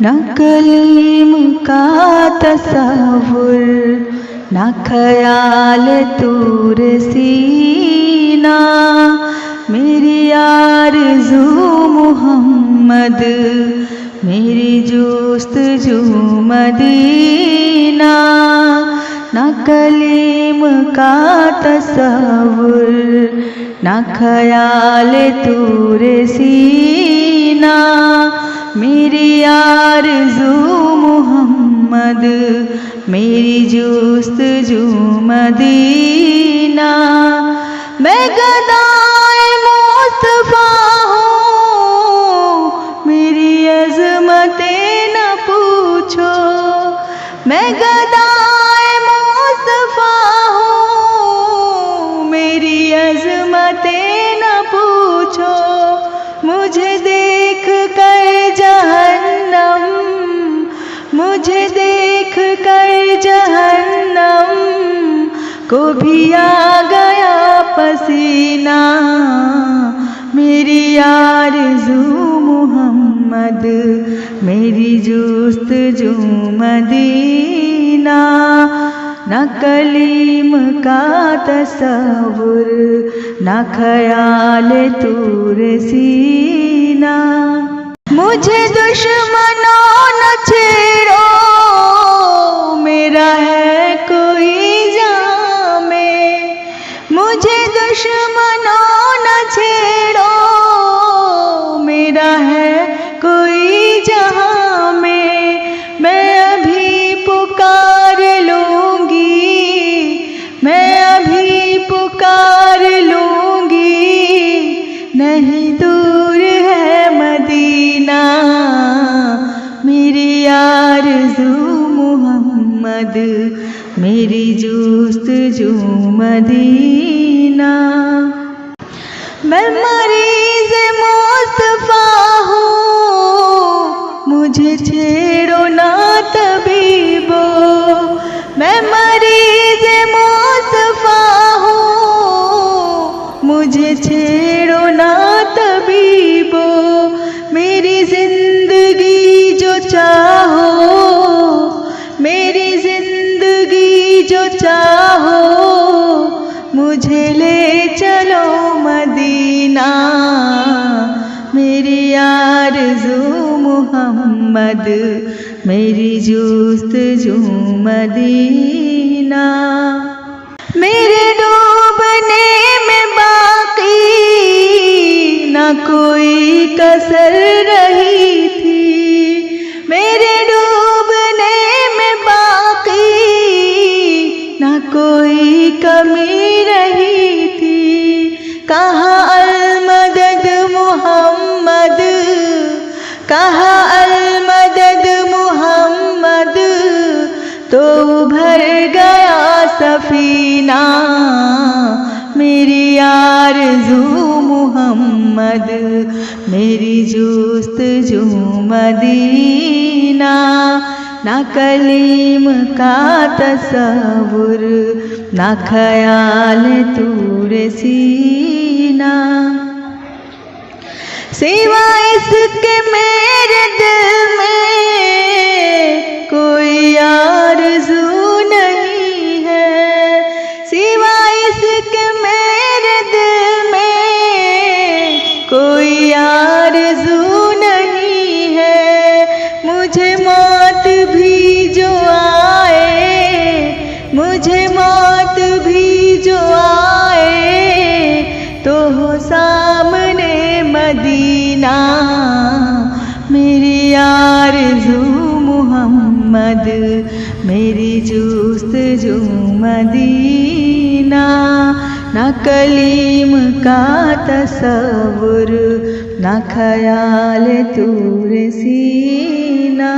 न कलीम का तसव्वुर, न ख्याल तूर सीना। मेरी आरज़ू मुहम्मद, मेरी जुस्तजू मदीना। न कलीम का तसव्वुर, न ख्याल तूर सीना। मेरी आरज़ू मुहम्मद, मेरी जुस्तजू मदीना। मैं गदाए मुस्तफ़ा हूँ, मेरी अज़मतें न पूछो। मैं गदाए मुस्तफ़ा हूँ, मेरी अज़मतें न पूछो। मुझे देख कर जहन्नम, मुझे देख कर जहन्नम को भी आ गया पसीना। मेरी आरज़ू मुहम्मद, मेरी जुस्तजू मदीना। न कलीम का तसव्वुर, न ख्याल तूर सीना। मुझे दुश्मनों न छेड़ो, मेरा है कोई जहाँ में। मुझे दुश्मनों न छेड़ो, मेरा है कोई जहाँ में। मैं अभी पुकार लूँगी, मैं अभी पुकार लूँगी। नहीं दूर है मदीना, मेरी आरज़ू मुहम्मद, मेरी जुस्तजू मदीना। मैं मरीज़ मुस्तफ़ा हूँ, मुझे छेड़ो ना तबीबो। मैं मरीज़ मुस्तफ़ा हूँ, मुझे छेड़ो ना तबीबो। मेरी ज़िंदगी जो चाहो, मेरी ज़िंदगी जो चाहो। मुझे ले चलो मदीना, मेरी आरज़ू मुहम्मद, मेरी जुस्तजू मदीना। मेरे डूबने में बाकी न कोई कसर रही थी। मेरे डूबने में बाकी न कोई कमी रही थी। कहाँ अल-मदद मुहम्मद, कहाँ अल-मदद मुहम्मद, तो भर गया सफीना। मेरी आरज़ू मुहम्मद, मेरी जुस्तजू मदीना। न कलीम का तसव्वुर, न ख्याल तूर सीना। सिवा इसके मेरे दिल में कोई आरज़ू नहीं है। सिवा इसके मेरे दिल में कोई आरज़ू नहीं है। मुझे मौत भी जो आए, मुझे मौत भी जो आए, तो हो सामने मदीना। मेरी आरज़ू मुहम्मद, मेरी जुस्तजू मदीना। न कलीम का तसव्वुर, न ख्याल तूर सीना।